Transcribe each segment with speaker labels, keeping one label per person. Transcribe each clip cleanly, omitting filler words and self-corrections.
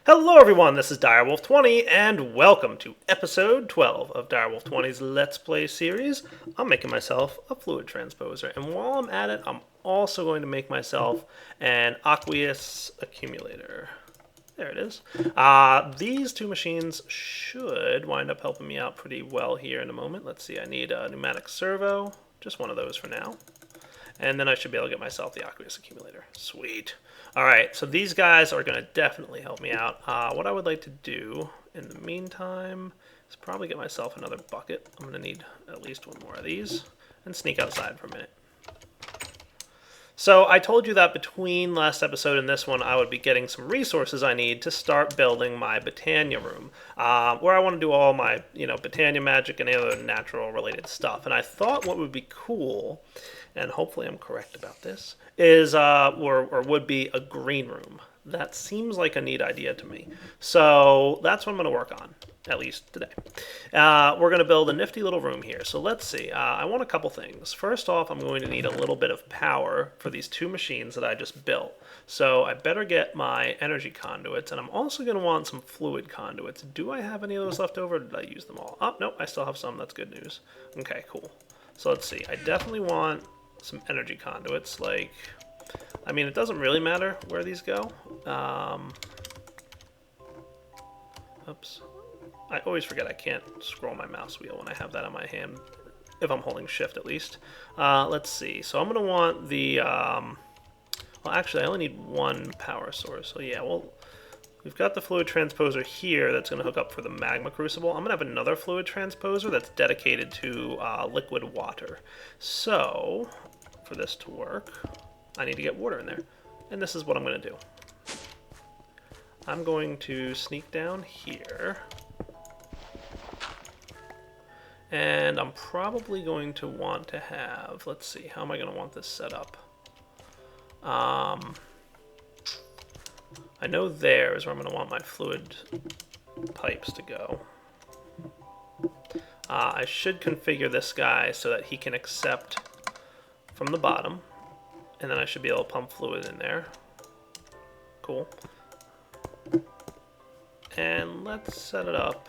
Speaker 1: Hello everyone, this is Direwolf20 and welcome to episode 12 of Direwolf20's Let's Play series. I'm making myself a fluid transposer, and while I'm at it, I'm also going to make myself an aqueous accumulator. There it is. These two machines should wind up helping me out pretty well here in a moment. Let's see, I need a pneumatic servo, just one of those for now. And then I should be able to get myself the aqueous accumulator. Sweet. Alright, so these guys are going to definitely help me out. What I would like to do in the meantime is probably get myself another bucket. I'm going to need at least one more of these and sneak outside for a minute. So I told you that between last episode and this one, I would be getting some resources I need to start building my Botania room, where I want to do all my, Botania magic and other natural related stuff. And I thought what would be cool, and hopefully I'm correct about this, is or would be a green room. That seems like a neat idea to me. So that's what I'm going to work on, at least today. We're going to build a nifty little room here. So let's see. I want a couple things. First off, I'm going to need a little bit of power for these two machines that I just built. So I better get my energy conduits, and I'm also going to want some fluid conduits. Do I have any of those left over, or did I use them all? Oh, nope, I still have some. That's good news. Okay, cool. So let's see. I definitely want some energy conduits, it doesn't really matter where these go. Oops. I always forget I can't scroll my mouse wheel when I have that on my hand, if I'm holding shift at least. Let's see. So I'm going to want the... well, actually, I only need one power source. So yeah, well, we've got the fluid transposer here that's going to hook up for the magma crucible. I'm going to have another fluid transposer that's dedicated to liquid water. So, for this to work, I need to get water in there. And this is what I'm going to do. I'm going to sneak down here. And I'm probably going to want to have, let's see, how am I going to want this set up? I know there is where I'm going to want my fluid pipes to go. I should configure this guy so that he can accept from the bottom. And then I should be able to pump fluid in there. Cool. And let's set it up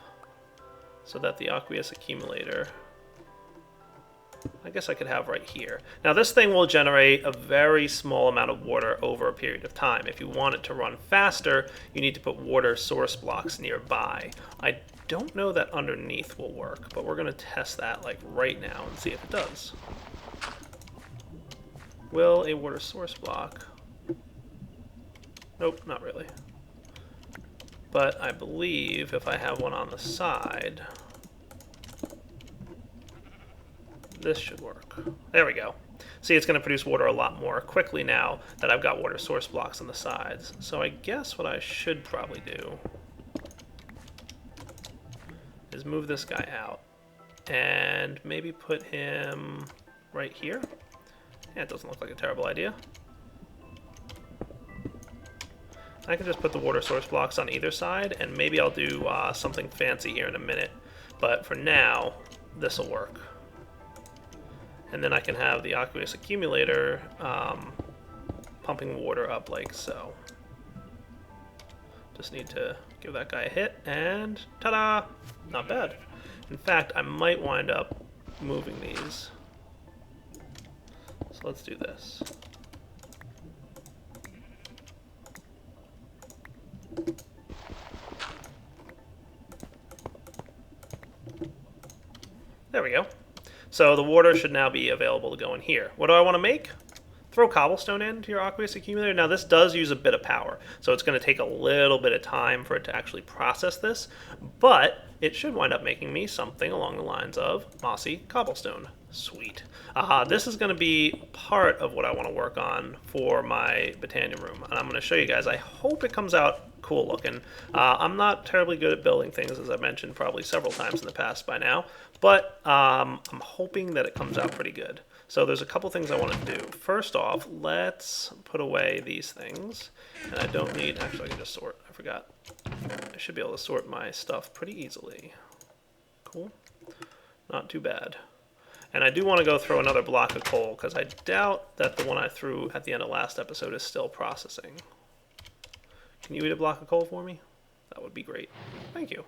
Speaker 1: so that the aqueous accumulator, I guess I could have right here. Now this thing will generate a very small amount of water over a period of time. If you want it to run faster, you need to put water source blocks nearby. I don't know that underneath will work, but we're going to test that right now and see if it does. Will a water source block? Nope, not really. But I believe if I have one on the side, this should work. There we go. See, it's going to produce water a lot more quickly now that I've got water source blocks on the sides. So I guess what I should probably do is move this guy out and maybe put him right here. Yeah, it doesn't look like a terrible idea. I can just put the water source blocks on either side, and maybe I'll do something fancy here in a minute. But for now, this will work. And then I can have the aqueous accumulator pumping water up like so. Just need to give that guy a hit, and ta-da! Not bad. In fact, I might wind up moving these. So let's do this. There we go. So the water should now be available to go in here. What do I want to make? Throw cobblestone into your aqueous accumulator. Now this does use a bit of power, so it's going to take a little bit of time for it to actually process this, but it should wind up making me something along the lines of mossy cobblestone. Sweet. This is going to be part of what I want to work on for my Botania room, and I'm going to show you guys. I hope it comes out cool looking. I'm not terribly good at building things, as I mentioned probably several times in the past by now, but I'm hoping that it comes out pretty good. So there's a couple things I want to do. First off, let's put away these things. And I don't need, actually I can just sort, I forgot. I should be able to sort my stuff pretty easily. Cool. Not too bad. And I do want to go throw another block of coal, because I doubt that the one I threw at the end of last episode is still processing. Can you eat a block of coal for me? That would be great. Thank you.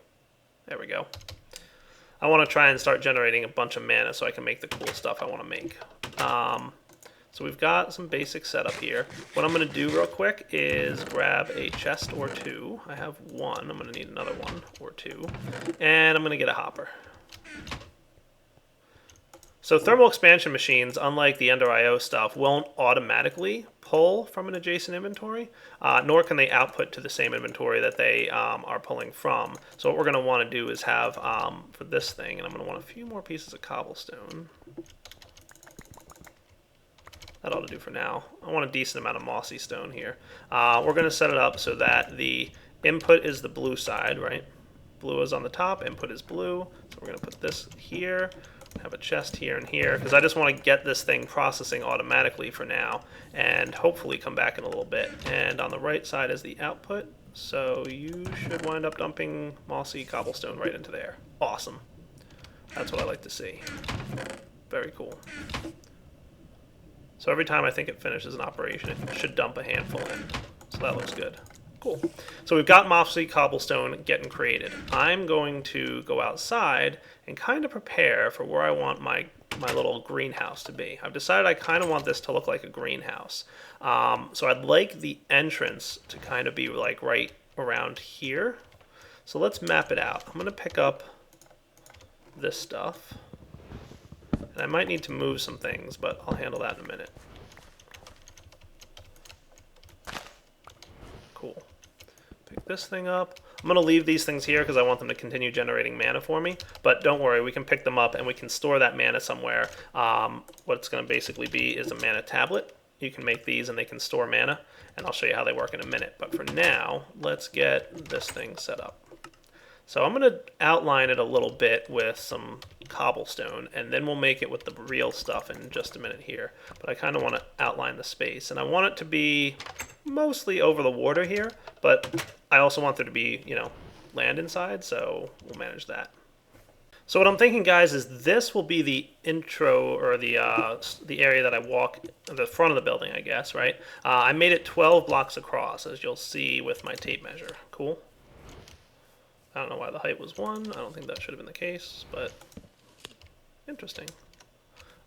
Speaker 1: There we go. I want to try and start generating a bunch of mana so I can make the cool stuff I want to make. So we've got some basic setup here. What I'm going to do real quick is grab a chest or two. I have one. I'm going to need another one or two. And I'm going to get a hopper. So thermal expansion machines, unlike the Ender IO stuff, won't automatically pull from an adjacent inventory, nor can they output to the same inventory that they are pulling from. So what we're going to want to do is have, for this thing, and I'm going to want a few more pieces of cobblestone. That ought to do for now. I want a decent amount of mossy stone here. We're going to set it up so that the input is the blue side, right? Blue is on the top, input is blue. So we're going to put this here. Have a chest here and here, because I just want to get this thing processing automatically for now, and hopefully come back in a little bit. And on the right side is the output, so you should wind up dumping mossy cobblestone right into there. Awesome. That's what I like to see. Very cool. So every time I think it finishes an operation, it should dump a handful in. So that looks good. Cool. So we've got mossy cobblestone getting created. I'm going to go outside and kind of prepare for where I want my little greenhouse to be. I've decided I kind of want this to look like a greenhouse. So I'd like the entrance to kind of be like right around here. So let's map it out. I'm going to pick up this stuff. And I might need to move some things, but I'll handle that in a minute. Cool. Pick this thing up. I'm going to leave these things here because I want them to continue generating mana for me. But don't worry, we can pick them up and we can store that mana somewhere. What it's going to basically be is a mana tablet. You can make these and they can store mana. And I'll show you how they work in a minute. But for now, let's get this thing set up. So I'm going to outline it a little bit with some cobblestone, and then we'll make it with the real stuff in just a minute here. But I kind of want to outline the space, and I want it to be mostly over the water here, but I also want there to be, you know, land inside, so we'll manage that. So what I'm thinking, guys, is this will be the intro, or the area that I walk, the front of the building, I guess, right? I made it 12 blocks across, as you'll see with my tape measure. Cool. I don't know why the height was 1. I don't think that should have been the case, but interesting.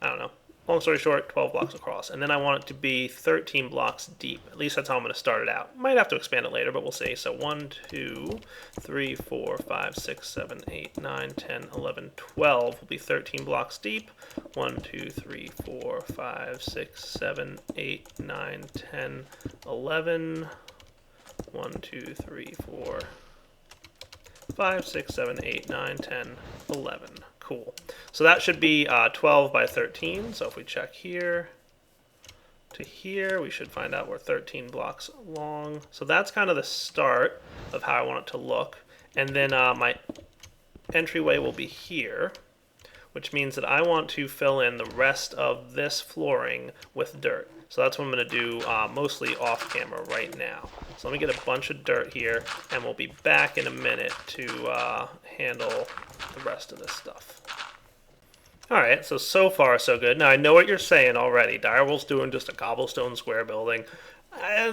Speaker 1: I don't know. Long story short, 12 blocks across. And then I want it to be 13 blocks deep. At least that's how I'm going to start it out. Might have to expand it later, but we'll see. So 1, 2, 3, 4, 5, 6, 7, 8, 9, 10, 11, 12 will be 13 blocks deep. 1, 2, 3, 4, 5, 6, 7, 8, 9, 10, 11. 1, 2, 3, 4, 5, 6, 7, 8, 9, 10, 11. Cool. So that should be 12 by 13. So if we check here to here, we should find out we're 13 blocks long. So that's kind of the start of how I want it to look. And then my entryway will be here, which means that I want to fill in the rest of this flooring with dirt. So that's what I'm going to do mostly off camera right now. So let me get a bunch of dirt here, and we'll be back in a minute to handle the rest of this stuff. Alright, so far so good. Now I know what you're saying already. Direwolf's doing just a cobblestone square building.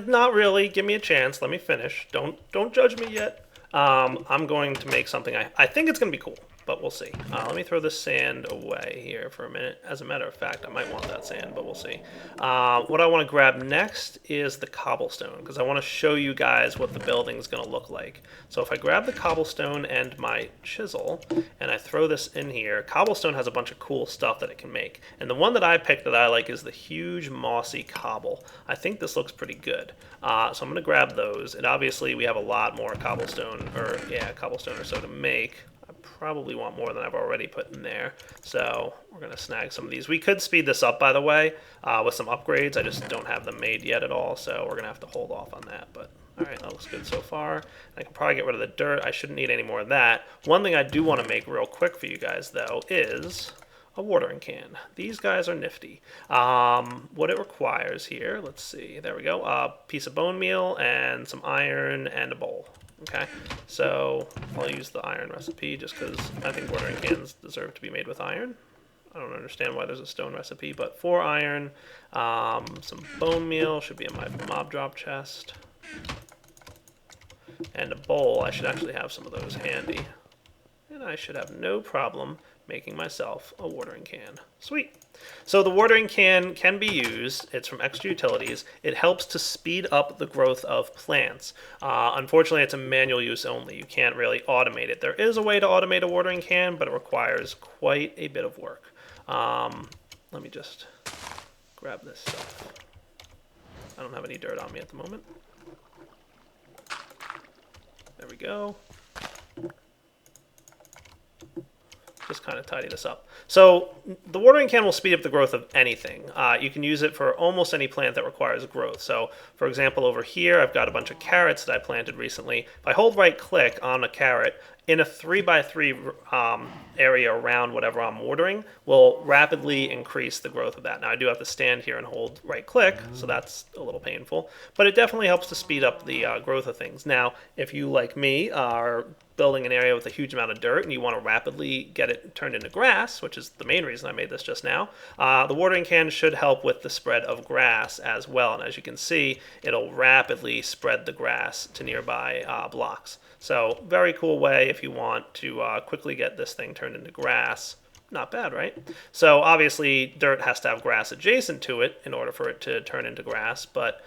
Speaker 1: Not really. Give me a chance. Let me finish. Don't judge me yet. I'm going to make something. I think it's going to be cool, but we'll see. Let me throw this sand away here for a minute. As a matter of fact, I might want that sand, but we'll see. What I want to grab next is the cobblestone, because I want to show you guys what the building's going to look like. So if I grab the cobblestone and my chisel, and I throw this in here, cobblestone has a bunch of cool stuff that it can make. And the one that I picked that I like is the huge mossy cobble. I think this looks pretty good. So I'm going to grab those, and obviously we have a lot more cobblestone or so to make. I probably want more than I've already put in there, so we're going to snag some of these. We could speed this up, by the way, with some upgrades. I just don't have them made yet at all, so we're going to have to hold off on that. But alright, that looks good so far. I can probably get rid of the dirt. I shouldn't need any more of that. One thing I do want to make real quick for you guys, though, is a watering can. These guys are nifty. What it requires here, let's see, there we go, a piece of bone meal and some iron and a bowl. Okay, so I'll use the iron recipe just because I think watering cans deserve to be made with iron. I don't understand why there's a stone recipe, but 4 iron, some bone meal should be in my mob drop chest. and a bowl. I should actually have some of those handy. And I should have no problem making myself a watering can. Sweet. So the watering can be used. It's from Extra Utilities. It helps to speed up the growth of plants. Unfortunately, it's a manual use only. You can't really automate it. There is a way to automate a watering can, but it requires quite a bit of work. Let me just grab this stuff. I don't have any dirt on me at the moment. There we go. Just kind of tidy this up. So the watering can will speed up the growth of anything. You can use it for almost any plant that requires growth. So for example, over here, I've got a bunch of carrots that I planted recently. If I hold right click on a carrot, in a 3x3 area around whatever I'm watering will rapidly increase the growth of that. Now I do have to stand here and hold right click, so that's a little painful, but it definitely helps to speed up the growth of things. Now, if you, like me, are building an area with a huge amount of dirt and you want to rapidly get it turned into grass, which is the main reason I made this just now, the watering can should help with the spread of grass as well. And as you can see, it'll rapidly spread the grass to nearby blocks. So very cool way if you want to quickly get this thing turned into grass. Not bad, right? So obviously dirt has to have grass adjacent to it in order for it to turn into grass, but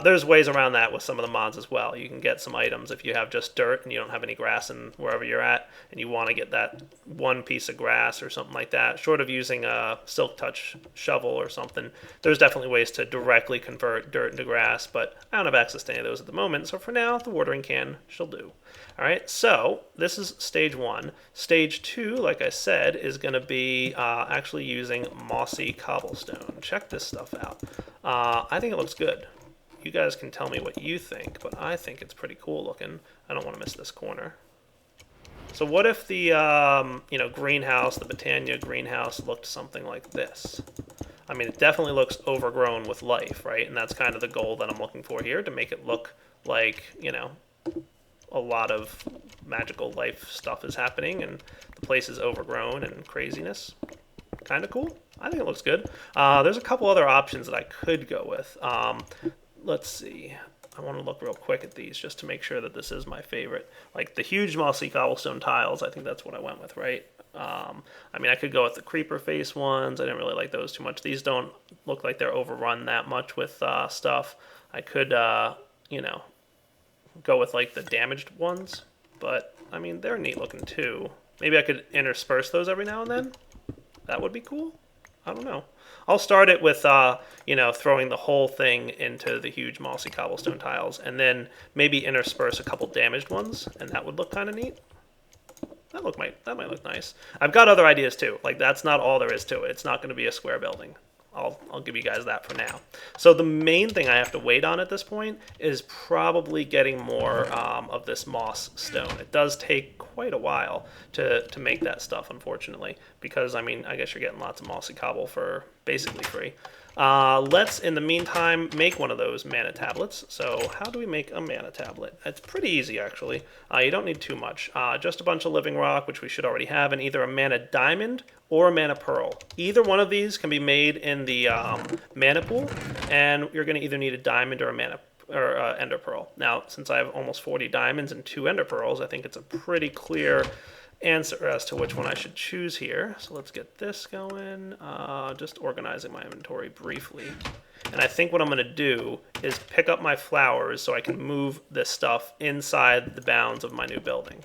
Speaker 1: there's ways around that with some of the mods as well. You can get some items if you have just dirt and you don't have any grass in wherever you're at, and you want to get that one piece of grass or something like that, short of using a Silk Touch shovel or something. There's definitely ways to directly convert dirt into grass, but I don't have access to any of those at the moment, so for now, the watering can shall do. All right, so this is stage 1. Stage 2, like I said, is going to be actually using mossy cobblestone. Check this stuff out. I think it looks good. You guys can tell me what you think, but I think it's pretty cool looking. I don't want to miss this corner. So what if the greenhouse, the Botania greenhouse, looked something like this? I mean, it definitely looks overgrown with life, right? And that's kind of the goal that I'm looking for here, to make it look like, a lot of magical life stuff is happening and the place is overgrown and craziness. Kind of cool. I think it looks good. There's a couple other options that I could go with. Let's see. I want to look real quick at these just to make sure that this is my favorite. Like the huge mossy cobblestone tiles, I think that's what I went with, right? I mean, I could go with the creeper face ones. I didn't really like those too much. These don't look like they're overrun that much with stuff. I could, go with like the damaged ones, but I mean, they're neat looking too. Maybe I could intersperse those every now and then. That would be cool. I don't know. I'll start it with, throwing the whole thing into the huge mossy cobblestone tiles, and then maybe intersperse a couple damaged ones, and that would look kind of neat. That might look nice. I've got other ideas too. Like, that's not all there is to it. It's not going to be a square building. I'll give you guys that for now. So the main thing I have to wait on at this point is probably getting more of this moss stone. It does take quite a while to make that stuff, unfortunately, because, I mean, I guess you're getting lots of mossy cobble for basically free. Let's, in the meantime, make one of those mana tablets. So how do we make a mana tablet? It's pretty easy, actually. You don't need too much. Just a bunch of living rock, which we should already have, and either a mana diamond or a mana pearl. Either one of these can be made in the mana pool, and you're going to either need a diamond or a ender pearl. Now, since I have almost 40 diamonds and 2 ender pearls, I think it's a pretty clear answer as to which one I should choose here. So let's get this going. Just organizing my inventory briefly. And I think what I'm going to do is pick up my flowers so I can move this stuff inside the bounds of my new building.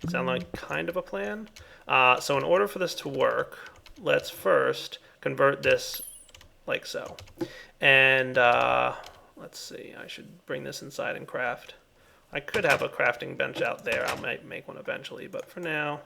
Speaker 1: Sound like kind of a plan? So in order for this to work, let's first convert this like so. And let's see, I should bring this inside and craft. I could have a crafting bench out there. I might make one eventually, but for now,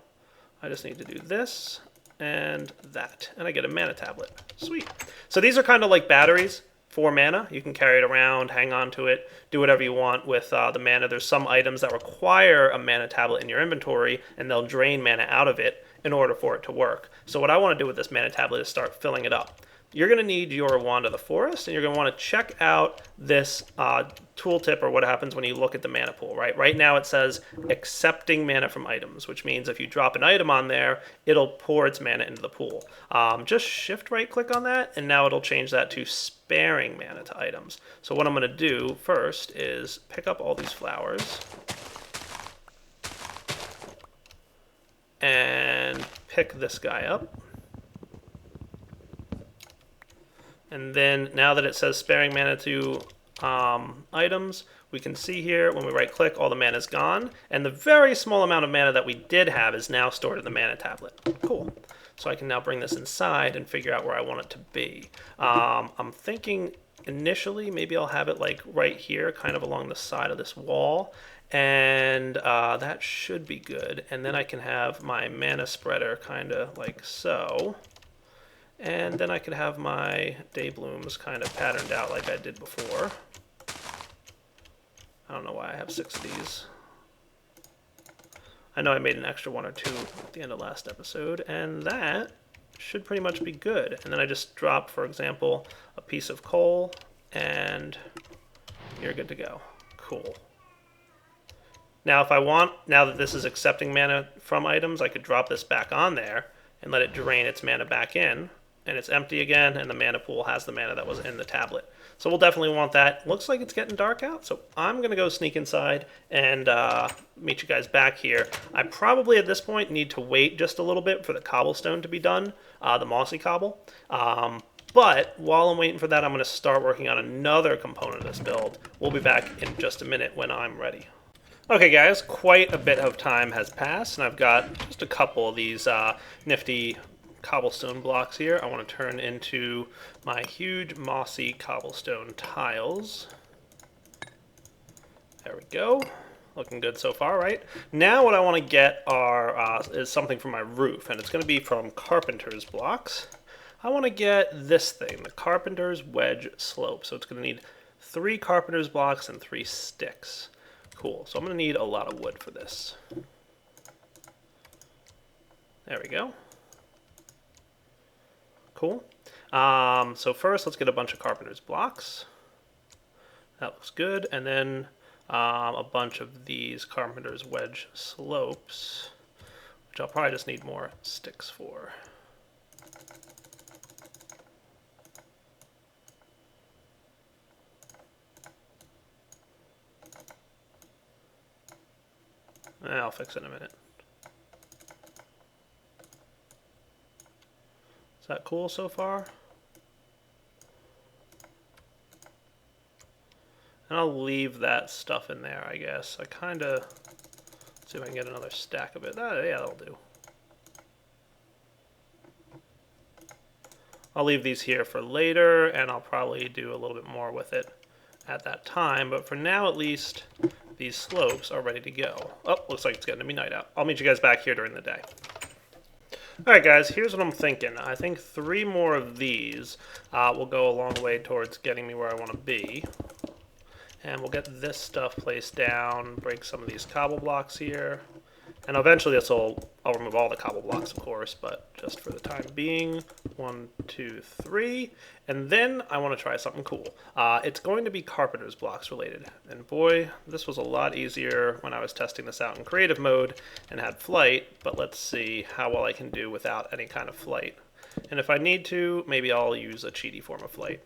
Speaker 1: I just need to do this and that. And I get a mana tablet. Sweet. So these are kind of like batteries for mana. You can carry it around, hang on to it, do whatever you want with the mana. There's some items that require a mana tablet in your inventory, and they'll drain mana out of it in order for it to work. So what I want to do with this mana tablet is start filling it up. You're going to need your Wand of the Forest, and you're going to want to check out this tooltip, or what happens when you look at the mana pool, right? Right now it says accepting mana from items, which means if you drop an item on there, it'll pour its mana into the pool. Just shift right click on that, and now it'll change that to sparing mana to items. So what I'm going to do first is pick up all these flowers, pick this guy up. And then now that it says sparing mana to items, we can see here when we right click, all the mana is gone. And the very small amount of mana that we did have is now stored in the mana tablet. Cool. So I can now bring this inside and figure out where I want it to be. I'm thinking initially maybe I'll have it like right here, kind of along the side of this wall. And that should be good. And then I can have my mana spreader kind of like so. And then I could have my day blooms kind of patterned out like I did before. I don't know why I have 6 of these. I know I made an extra 1 or 2 at the end of last episode, and that should pretty much be good. And then I just drop, for example, a piece of coal, and you're good to go. Cool. Now if I want, now that this is accepting mana from items, I could drop this back on there and let it drain its mana back in. And it's empty again, and the mana pool has the mana that was in the tablet. So we'll definitely want that. Looks like it's getting dark out, so I'm going to go sneak inside and meet you guys back here. I probably at this point need to wait just a little bit for the cobblestone to be done, the mossy cobble. But while I'm waiting for that, I'm going to start working on another component of this build. We'll be back in just a minute when I'm ready. Okay guys, quite a bit of time has passed, and I've got just a couple of these nifty cobblestone blocks here. I want to turn into my huge mossy cobblestone tiles. There we go. Looking good so far, right? Now what I want to get is something for my roof, and it's going to be from carpenter's blocks. I want to get this thing, the carpenter's wedge slope. So it's going to need 3 carpenter's blocks and 3 sticks. Cool. So I'm going to need a lot of wood for this. There we go. Cool. So first, let's get a bunch of carpenter's blocks. That looks good. And then a bunch of these carpenter's wedge slopes, which I'll probably just need more sticks for. I'll fix it in a minute. Is that cool so far? And I'll leave that stuff in there, I guess. I kind of... see if I can get another stack of it. Yeah, that'll do. I'll leave these here for later, and I'll probably do a little bit more with it at that time. But for now, at least, these slopes are ready to go. Oh, looks like it's getting to be night out. I'll meet you guys back here during the day. Alright guys, here's what I'm thinking. I think 3 more of these will go a long way towards getting me where I want to be. And we'll get this stuff placed down, break some of these cobble blocks here. And eventually I'll remove all the cobble blocks, of course, but just for the time being, 1, 2, 3. And then I want to try something cool. It's going to be carpenter's blocks related. And boy, this was a lot easier when I was testing this out in creative mode and had flight, but let's see how well I can do without any kind of flight. And if I need to, maybe I'll use a cheaty form of flight.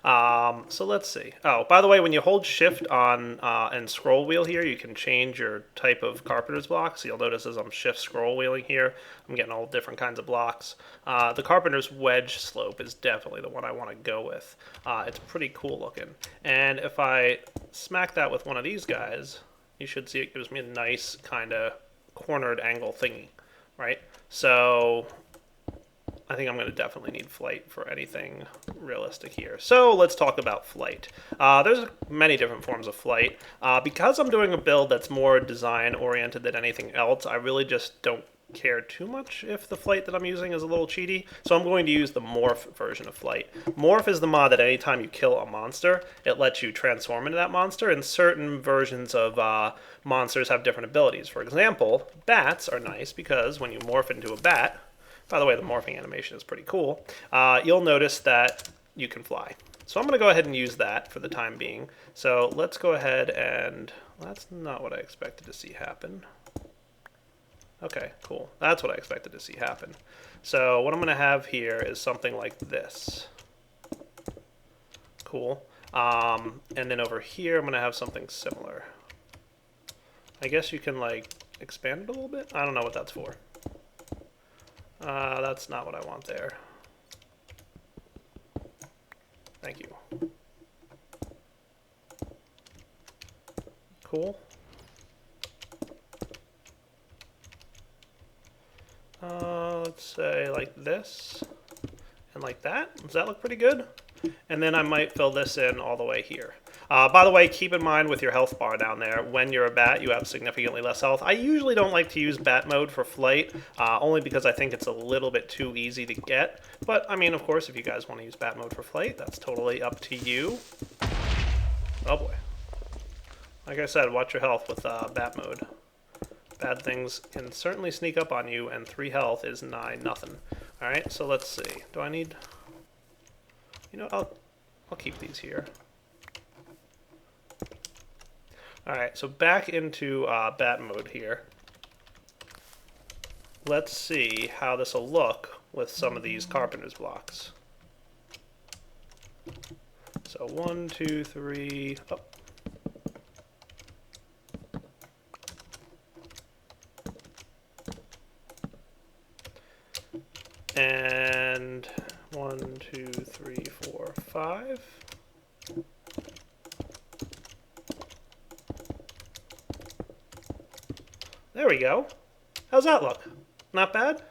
Speaker 1: So let's see. Oh, by the way, when you hold shift on and scroll wheel here, you can change your type of carpenter's block. So you'll notice as I'm shift scroll wheeling here, I'm getting all different kinds of blocks. The carpenter's wedge slope is definitely the one I want to go with. It's pretty cool looking. And if I smack that with one of these guys, you should see it gives me a nice kind of cornered angle thingy, right? So I think I'm going to definitely need flight for anything realistic here. So let's talk about flight. There's many different forms of flight. Because I'm doing a build that's more design oriented than anything else, I really just don't care too much if the flight that I'm using is a little cheaty. So I'm going to use the morph version of flight. Morph is the mod that anytime you kill a monster, it lets you transform into that monster, and certain versions of monsters have different abilities. For example, bats are nice because when you morph into a bat, by the way, the morphing animation is pretty cool, you'll notice that you can fly. So I'm going to go ahead and use that for the time being. So let's go ahead and... well, that's not what I expected to see happen. Okay, cool. That's what I expected to see happen. So what I'm going to have here is something like this. Cool. And then over here, I'm going to have something similar. I guess you can, like, expand it a little bit? I don't know what that's for. That's not what I want there. Thank you. Cool. Let's say like this and like that. Does that look pretty good? And then I might fill this in all the way here. By the way, keep in mind with your health bar down there, when you're a bat, you have significantly less health. I usually don't like to use bat mode for flight, only because I think it's a little bit too easy to get. But, I mean, of course, if you guys want to use bat mode for flight, that's totally up to you. Oh boy. Like I said, watch your health with bat mode. Bad things can certainly sneak up on you, and 3 health is nigh nothing. Alright, so let's see. Do I need... You know, I'll keep these here. Alright, so back into bat mode here. Let's see how this will look with some of these carpenter's blocks. So 1, 2, 3... Oh. And 1, 2, 3, 4, 5. There we go. How's that look? Not bad?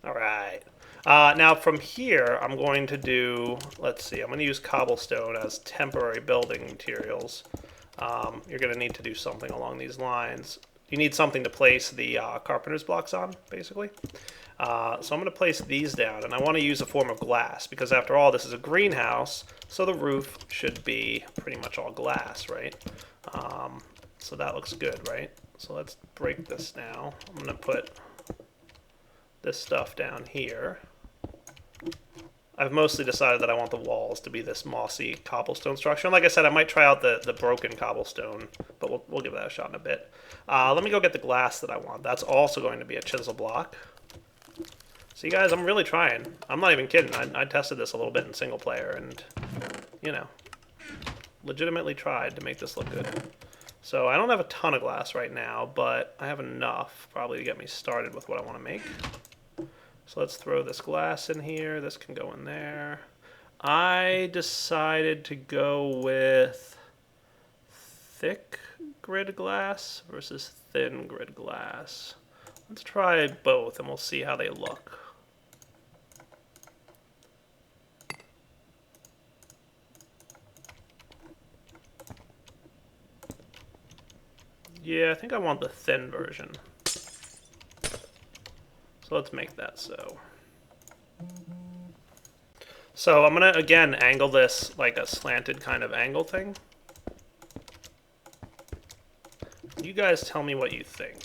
Speaker 1: Alright. Now from here, I'm going to do, let's see, I'm going to use cobblestone as temporary building materials. You're going to need to do something along these lines. You need something to place the carpenter's blocks on, basically. So I'm going to place these down, and I want to use a form of glass, because after all, this is a greenhouse, so the roof should be pretty much all glass, right? So that looks good, right? So let's break this now. I'm going to put this stuff down here. I've mostly decided that I want the walls to be this mossy cobblestone structure. And like I said, I might try out the broken cobblestone, but we'll give that a shot in a bit. Let me go get the glass that I want. That's also going to be a chisel block. See, guys, I'm really trying. I'm not even kidding. I tested this a little bit in single player and, you know, legitimately tried to make this look good. So I don't have a ton of glass right now, but I have enough probably to get me started with what I want to make. So let's throw this glass in here. This can go in there. I decided to go with thick grid glass versus thin grid glass. Let's try both and we'll see how they look. Yeah, I think I want the thin version. So let's make that so. So I'm going to, again, angle this like a slanted kind of angle thing. You guys tell me what you think.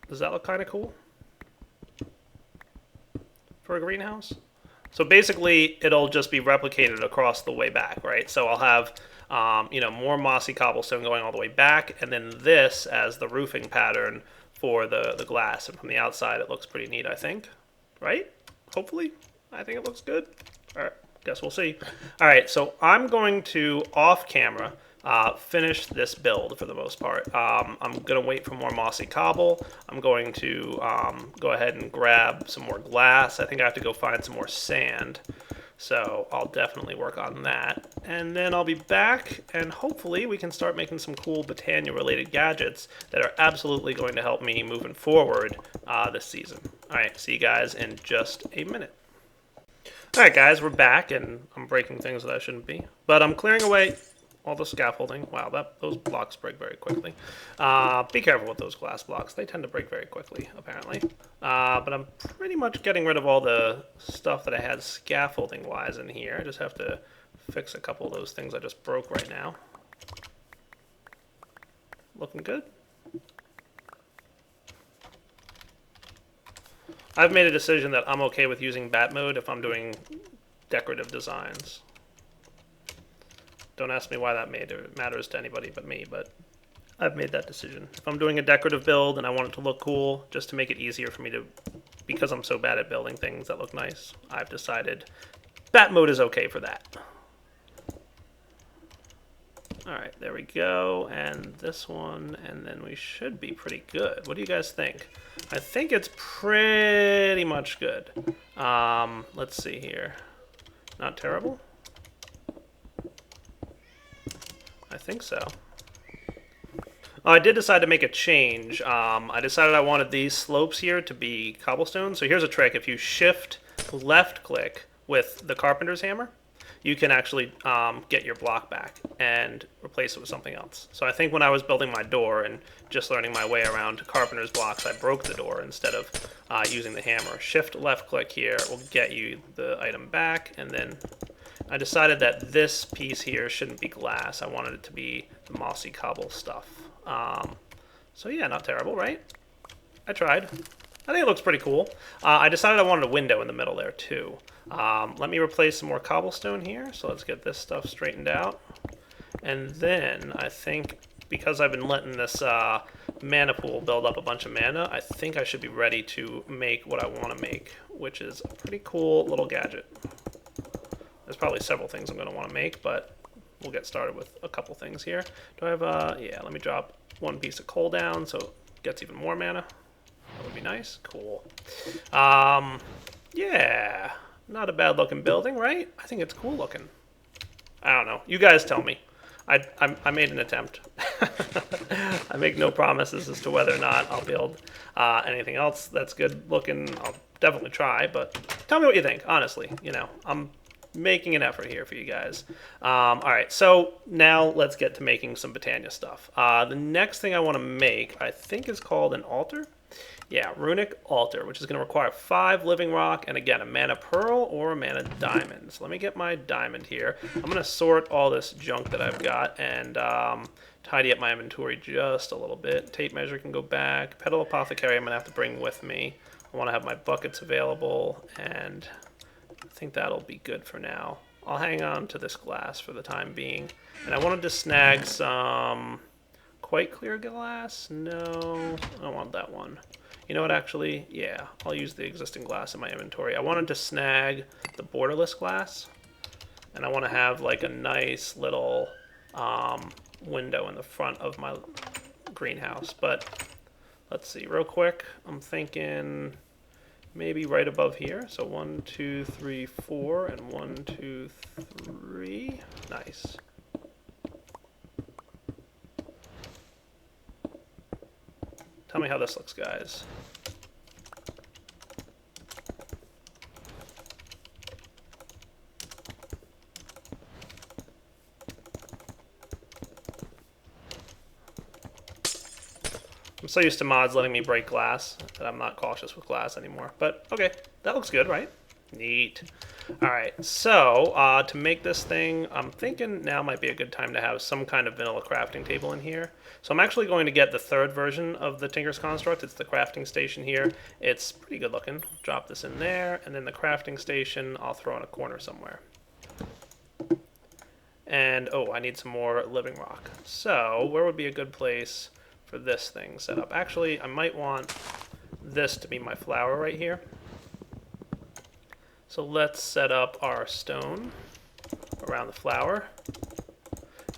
Speaker 1: Does that look kind of cool? For a greenhouse? So basically, it'll just be replicated across the way back, right? So I'll have, you know, more mossy cobblestone going all the way back, and then this as the roofing pattern for the glass. And from the outside, it looks pretty neat, I think. Right? Hopefully. I think it looks good. All right. Guess we'll see. All right. So I'm going to, off camera, finish this build for the most part. I'm going to wait for more mossy cobble. I'm going to go ahead and grab some more glass. I think I have to go find some more sand. So I'll definitely work on that. And then I'll be back, and hopefully we can start making some cool Botania-related gadgets that are absolutely going to help me moving forward this season. All right, see you guys in just a minute. All right, guys, we're back, and I'm breaking things that I shouldn't be. But I'm clearing away all the scaffolding. Wow, those blocks break very quickly. Be careful with those glass blocks. They tend to break very quickly, apparently. But I'm pretty much getting rid of all the stuff that I had scaffolding-wise in here. I just have to fix a couple of those things I just broke right now. Looking good. I've made a decision that I'm okay with using bat mode if I'm doing decorative designs. Don't ask me why that matters to anybody but me, but I've made that decision. If I'm doing a decorative build and I want it to look cool, just to make it easier for me to, because I'm so bad at building things that look nice, I've decided bat mode is okay for that. All right, there we go. And this one, and then we should be pretty good. What do you guys think? I think it's pretty much good. Let's see here. Not terrible? I think so. Oh, I did decide to make a change. I decided I wanted these slopes here to be cobblestone. So here's a trick. If you shift left click with the carpenter's hammer, you can actually get your block back and replace it with something else. So I think when I was building my door and just learning my way around carpenter's blocks, I broke the door instead of using the hammer. Shift left click here will get you the item back, and then I decided that this piece here shouldn't be glass. I wanted it to be the mossy cobble stuff. So yeah, not terrible, right? I tried. I think it looks pretty cool. I decided I wanted a window in the middle there too. Let me replace some more cobblestone here. So let's get this stuff straightened out. And then I think because I've been letting this mana pool build up a bunch of mana, I think I should be ready to make what I want to make, which is a pretty cool little gadget. There's probably several things I'm going to want to make, but we'll get started with a couple things here. Do I have yeah, let me drop one piece of coal down so it gets even more mana. That would be nice. Cool. Yeah, not a bad looking building, right? I think it's cool looking. I don't know. You guys tell me. I made an attempt. I make no promises as to whether or not I'll build anything else that's good looking. I'll definitely try, but tell me what you think, honestly. You know, I'm making an effort here for you guys. All right, so now let's get to making some Botania stuff. The next thing I want to make, I think, is called an altar. Yeah, runic altar, which is going to require 5 living rock and, again, a mana pearl or a mana diamond. So let me get my diamond here. I'm going to sort all this junk that I've got and tidy up my inventory just a little bit. Tape measure can go back. Petal apothecary I'm going to have to bring with me. I want to have my buckets available, and I think that'll be good for now. I'll hang on to this glass for the time being. And I wanted to snag some quite clear glass. No, I don't want that one. You know what, actually? Yeah, I'll use the existing glass in my inventory. I wanted to snag the borderless glass, and I want to have like a nice little window in the front of my greenhouse. But let's see, real quick. I'm thinking maybe right above here. So 1, 2, 3, 4, and 1, 2, 3. Nice. Tell me how this looks, guys. I'm so used to mods letting me break glass that I'm not cautious with glass anymore. But, okay, that looks good, right? Neat. Alright, so to make this thing, I'm thinking now might be a good time to have some kind of vanilla crafting table in here. So I'm actually going to get the 3rd version of the Tinker's Construct. It's the crafting station here. It's pretty good looking. Drop this in there, and then the crafting station I'll throw in a corner somewhere. And, oh, I need some more living rock. So, where would be a good place for this thing set up? Actually, I might want this to be my flower right here. So let's set up our stone around the flower.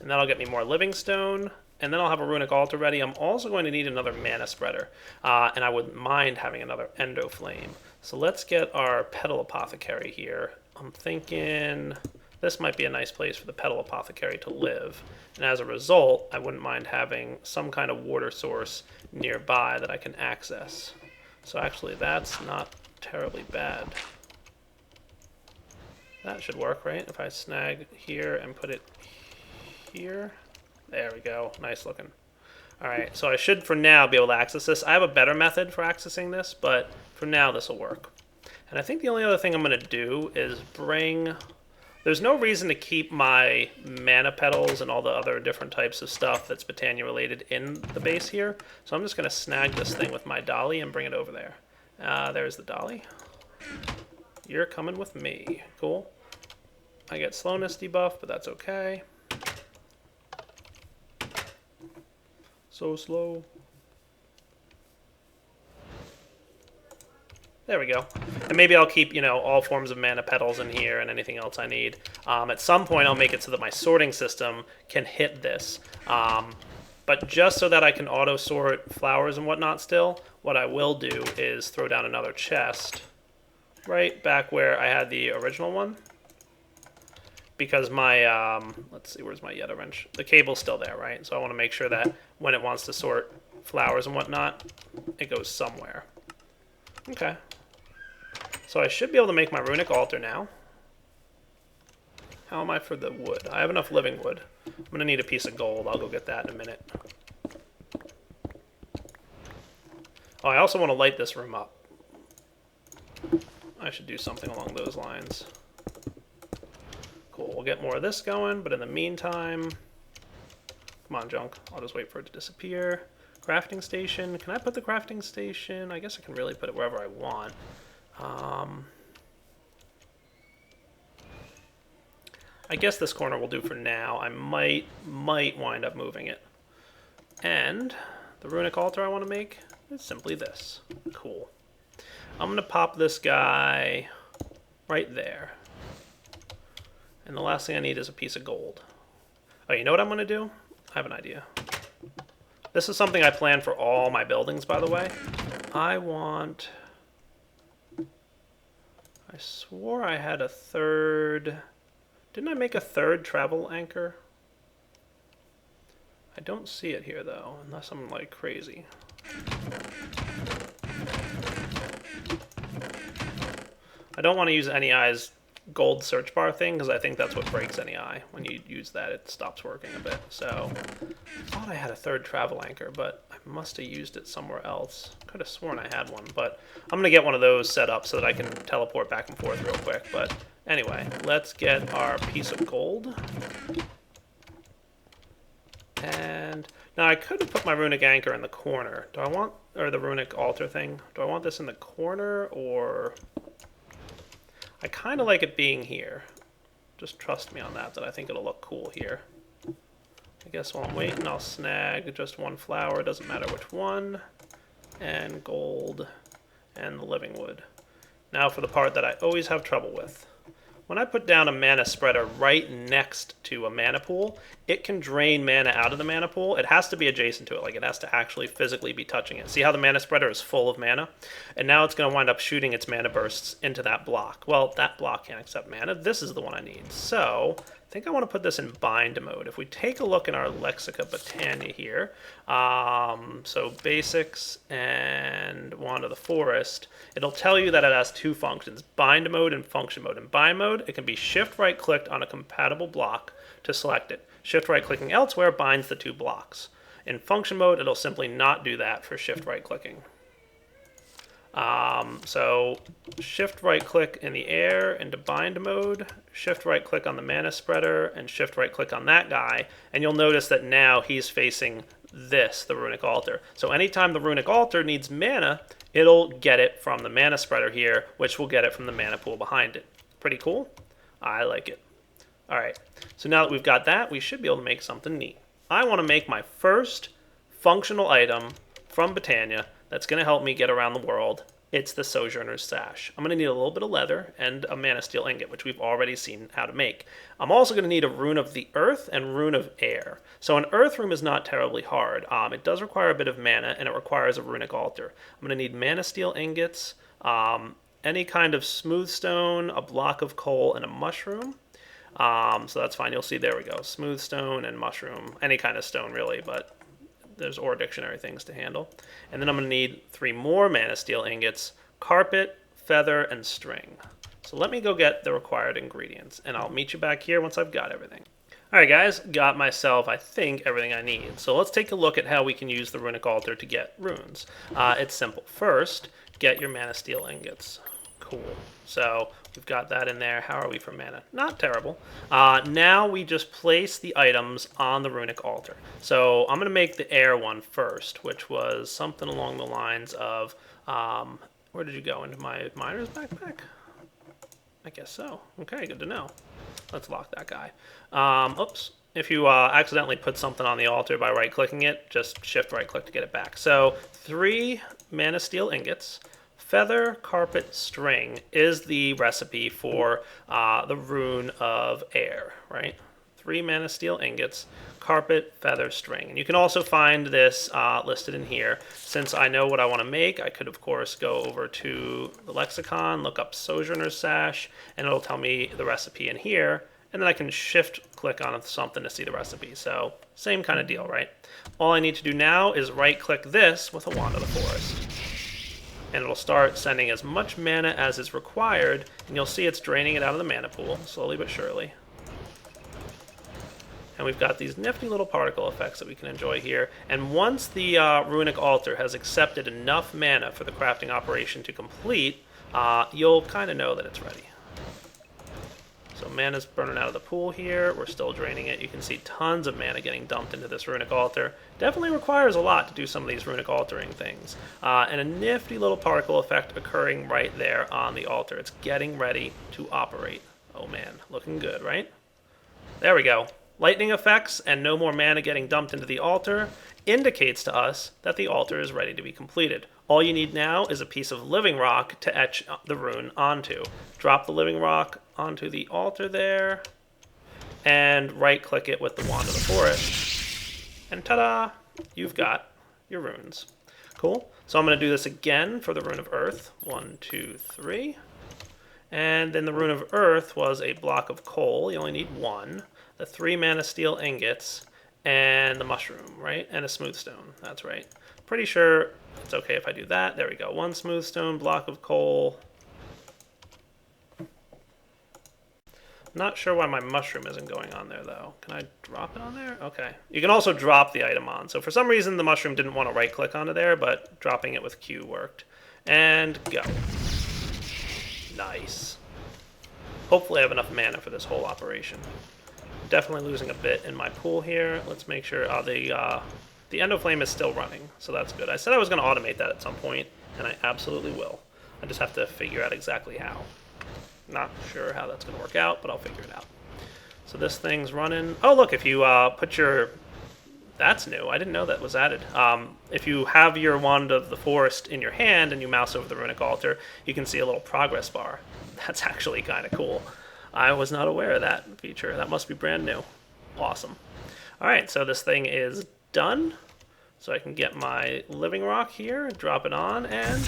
Speaker 1: And that'll get me more living stone. And then I'll have a runic altar ready. I'm also going to need another mana spreader. And I wouldn't mind having another endo flame. So let's get our petal apothecary here. I'm thinking this might be a nice place for the petal apothecary to live. And as a result, I wouldn't mind having some kind of water source nearby that I can access. So actually, that's not terribly bad. That should work, right? If I snag here and put it here. There we go. Nice looking. Alright, so I should for now be able to access this. I have a better method for accessing this, but for now this will work. And I think the only other thing I'm going to do is bring... There's no reason to keep my mana petals and all the other different types of stuff that's Botania related in the base here. So I'm just going to snag this thing with my dolly and bring it over there. There's the dolly. You're coming with me. Cool. I get slowness debuff, but that's okay. So slow. There we go. And maybe I'll keep, you know, all forms of mana petals in here and anything else I need. At some point, I'll make it so that my sorting system can hit this. But just so that I can auto-sort flowers and whatnot still, what I will do is throw down another chest right back where I had the original one. Because my, let's see, where's my Yeta wrench? The cable's still there, right? So I want to make sure that when it wants to sort flowers and whatnot, it goes somewhere. Okay. So I should be able to make my runic altar now. How am I for the wood? I have enough living wood. I'm going to need a piece of gold. I'll go get that in a minute. Oh, I also want to light this room up. I should do something along those lines. Cool, we'll get more of this going, but in the meantime... Come on, junk. I'll just wait for it to disappear. Crafting station. Can I put the crafting station? I guess I can really put it wherever I want. I guess this corner will do for now. I might wind up moving it. And the runic altar I want to make is simply this. Cool. I'm going to pop this guy right there. And the last thing I need is a piece of gold. Oh, you know what I'm going to do? I have an idea. This is something I plan for all my buildings, by the way. I swore I had a third... Didn't I make a third travel anchor? I don't see it here, though, unless I'm, like, crazy. I don't want to use NEI's gold search bar thing, because I think that's what breaks NEI. When you use that, it stops working a bit. So, I thought I had a third travel anchor, but I must have used it somewhere else. Could have sworn I had one, but I'm going to get one of those set up so that I can teleport back and forth real quick. But anyway, let's get our piece of gold. And now I could have put my runic anchor in the corner. Do I want, or the runic altar thing, do I want this in the corner, or... I kind of like it being here. Just trust me on that I think it'll look cool here. I guess while I'm waiting, I'll snag just one flower, doesn't matter which one, and gold, and the living wood. Now for the part that I always have trouble with. When I put down a mana spreader right next to a mana pool, it can drain mana out of the mana pool. It has to be adjacent to it, like it has to actually physically be touching it. See how the mana spreader is full of mana? And now it's going to wind up shooting its mana bursts into that block. Well, that block can't accept mana. This is the one I need. So I think I want to put this in bind mode. If we take a look in our Lexica Botania here, so basics and Wand of the Forest, it'll tell you that it has two functions, bind mode and function mode. In bind mode, it can be shift right clicked on a compatible block to select it. Shift right clicking elsewhere binds the two blocks. In function mode, it'll simply not do that for shift right clicking. So shift right click in the air into bind mode, shift right click on the mana spreader, and shift right click on that guy, and you'll notice that now he's facing this, the runic altar. So anytime the runic altar needs mana, it'll get it from the mana spreader here, which will get it from the mana pool behind it. Pretty cool? I like it. Alright, so now that we've got that, we should be able to make something neat. I want to make my first functional item from Botania that's going to help me get around the world. It's the Sojourner's sash. I'm going to need a little bit of leather and a mana steel ingot, which we've already seen how to make. I'm also going to need a rune of the earth and rune of air. So an earth rune is not terribly hard. It does require a bit of mana, and it requires a runic altar. I'm going to need mana steel ingots, any kind of smooth stone, a block of coal, and a mushroom. So that's fine. You'll see, there we go. Smooth stone and mushroom. Any kind of stone, really, but there's ore dictionary things to handle. And then I'm going to need 3 more mana steel ingots, carpet, feather, and string. So let me go get the required ingredients, and I'll meet you back here once I've got everything. Alright guys, got myself, I think, everything I need. So let's take a look at how we can use the runic altar to get runes. It's simple. First, get your mana steel ingots. Cool. So we've got that in there. How are we for mana? Not terrible. Now we just place the items on the runic altar. So I'm going to make the air one first, which was something along the lines of, where did you go? Into my miner's backpack? I guess so. Okay, good to know. Let's lock that guy. Oops. If you accidentally put something on the altar by right-clicking it, just shift right-click to get it back. So 3 mana steel ingots, Feather, carpet, string is the recipe for the rune of air, right? 3 mana steel ingots, carpet, feather, string. And you can also find this listed in here. Since I know what I want to make, I could, of course, go over to the lexicon, look up Sojourner sash, and it'll tell me the recipe in here. And then I can shift-click on something to see the recipe. So same kind of deal, right? All I need to do now is right-click this with a Wand of the Forest. And it'll start sending as much mana as is required, and you'll see it's draining it out of the mana pool, slowly but surely. And we've got these nifty little particle effects that we can enjoy here. And once the runic altar has accepted enough mana for the crafting operation to complete, you'll kind of know that it's ready. So mana's burning out of the pool here. We're still draining it. You can see tons of mana getting dumped into this runic altar. Definitely requires a lot to do some of these runic altering things. And a nifty little particle effect occurring right there on the altar. It's getting ready to operate. Oh man, looking good, right? There we go. Lightning effects and no more mana getting dumped into the altar indicates to us that the altar is ready to be completed. All you need now is a piece of living rock to etch the rune onto. Drop the living rock onto the altar there, and right-click it with the Wand of the Forest. And ta-da! You've got your runes. Cool. So I'm going to do this again for the Rune of Earth. 1, 2, 3. And then the Rune of Earth was a block of coal. You only need 1. The 3 mana steel ingots, and the mushroom, right? And a smooth stone. That's right. Pretty sure it's okay if I do that. There we go. 1 smooth stone, block of coal. Not sure why my mushroom isn't going on there, though. Can I drop it on there? Okay. You can also drop the item on. So for some reason, the mushroom didn't want to right-click onto there, but dropping it with Q worked. And go. Nice. Hopefully I have enough mana for this whole operation. Definitely losing a bit in my pool here. Let's make sure the Endo Flame is still running, so that's good. I said I was going to automate that at some point, and I absolutely will. I just have to figure out exactly how. Not sure how that's going to work out, but I'll figure it out. So this thing's running. Oh, look, if you put your... That's new. I didn't know that was added. If you have your Wand of the Forest in your hand and you mouse over the Runic Altar, you can see a little progress bar. That's actually kind of cool. I was not aware of that feature. That must be brand new. Awesome. All right, so this thing is done. So I can get my living rock here, drop it on, and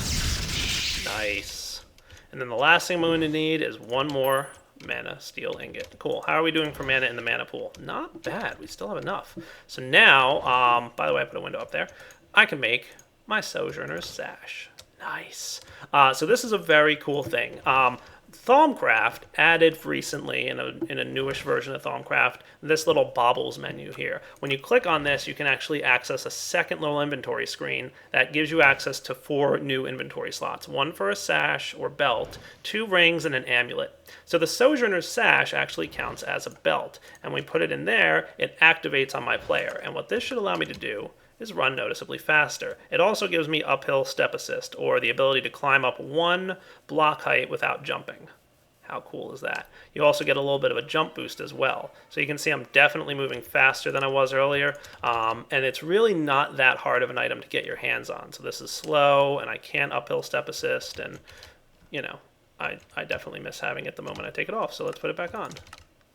Speaker 1: nice. And then the last thing I'm going to need is 1 more mana steel ingot. Cool. How are we doing for mana in the mana pool? Not bad. We still have enough. So now, by the way, I put a window up there. I can make my Sojourner's sash. Nice. So this is a very cool thing. Thaumcraft added recently in a newish version of Thaumcraft this little baubles menu here. When you click on this, you can actually access a second little inventory screen that gives you access to 4 new inventory slots. 1 for a sash or belt, 2 rings, and an amulet. So the Sojourner's sash actually counts as a belt, and when we put it in there, it activates on my player. And what this should allow me to do is run noticeably faster. It also gives me uphill step assist, or the ability to climb up 1 block height without jumping. How cool is that? You also get a little bit of a jump boost as well. So you can see I'm definitely moving faster than I was earlier, and it's really not that hard of an item to get your hands on. So this is slow, and I can uphill step assist, and you know, I definitely miss having it the moment I take it off, so let's put it back on.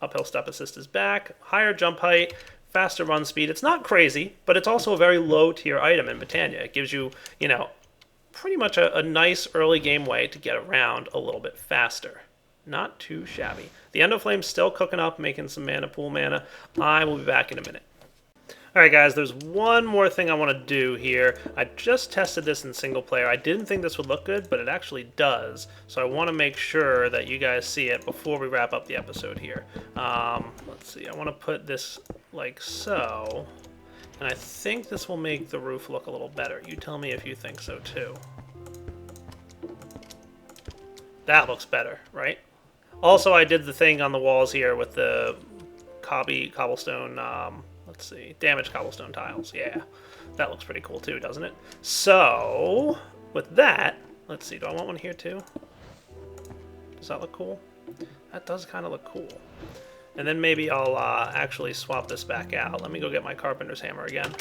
Speaker 1: Uphill step assist is back, higher jump height, faster run speed. It's not crazy, but it's also a very low tier item in Botania. It gives you, you know, pretty much a nice early game way to get around a little bit faster. Not too shabby. The Endo Flame's still cooking up, making some mana pool mana. I will be back in a minute. Alright guys, there's one more thing I want to do here. I just tested this in single player. I didn't think this would look good, but it actually does. So I want to make sure that you guys see it before we wrap up the episode here. Let's see, I want to put this like so. And I think this will make the roof look a little better. You tell me if you think so too. That looks better, right? Also, I did the thing on the walls here with the cobblestone, let's see, damaged cobblestone tiles. Yeah, that looks pretty cool too, doesn't it? So, with that, let's see, do I want one here too? Does that look cool? That does kind of look cool. And then maybe I'll actually swap this back out. Let me go get my carpenter's hammer again.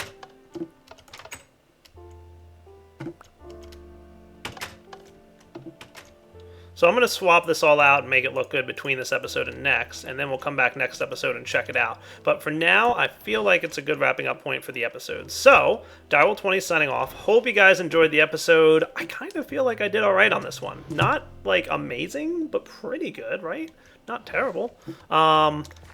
Speaker 1: So I'm going to swap this all out and make it look good between this episode and next, and then we'll come back next episode and check it out. But for now, I feel like it's a good wrapping up point for the episode. So, Direwolf20 signing off. Hope you guys enjoyed the episode. I kind of feel like I did all right on this one. Not, like, amazing, but pretty good, right? Not terrible.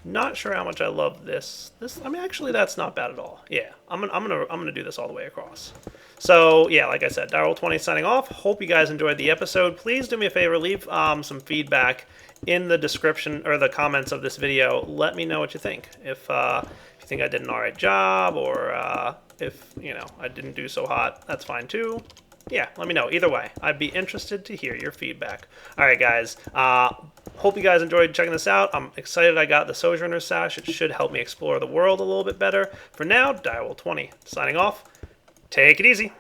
Speaker 1: Not sure how much I love this. I mean, actually, that's not bad at all. Yeah, I'm gonna do this all the way across. So yeah, like I said, Direwolf20 signing off. Hope you guys enjoyed the episode. Please do me a favor, leave some feedback in the description or the comments of this video. Let me know what you think. If you think I did an alright job, or if I didn't do so hot, that's fine too. Yeah, let me know. Either way, I'd be interested to hear your feedback. All right, guys. Hope you guys enjoyed checking this out. I'm excited I got the Sojourner sash. It should help me explore the world a little bit better. For now, Direwolf20 signing off. Take it easy.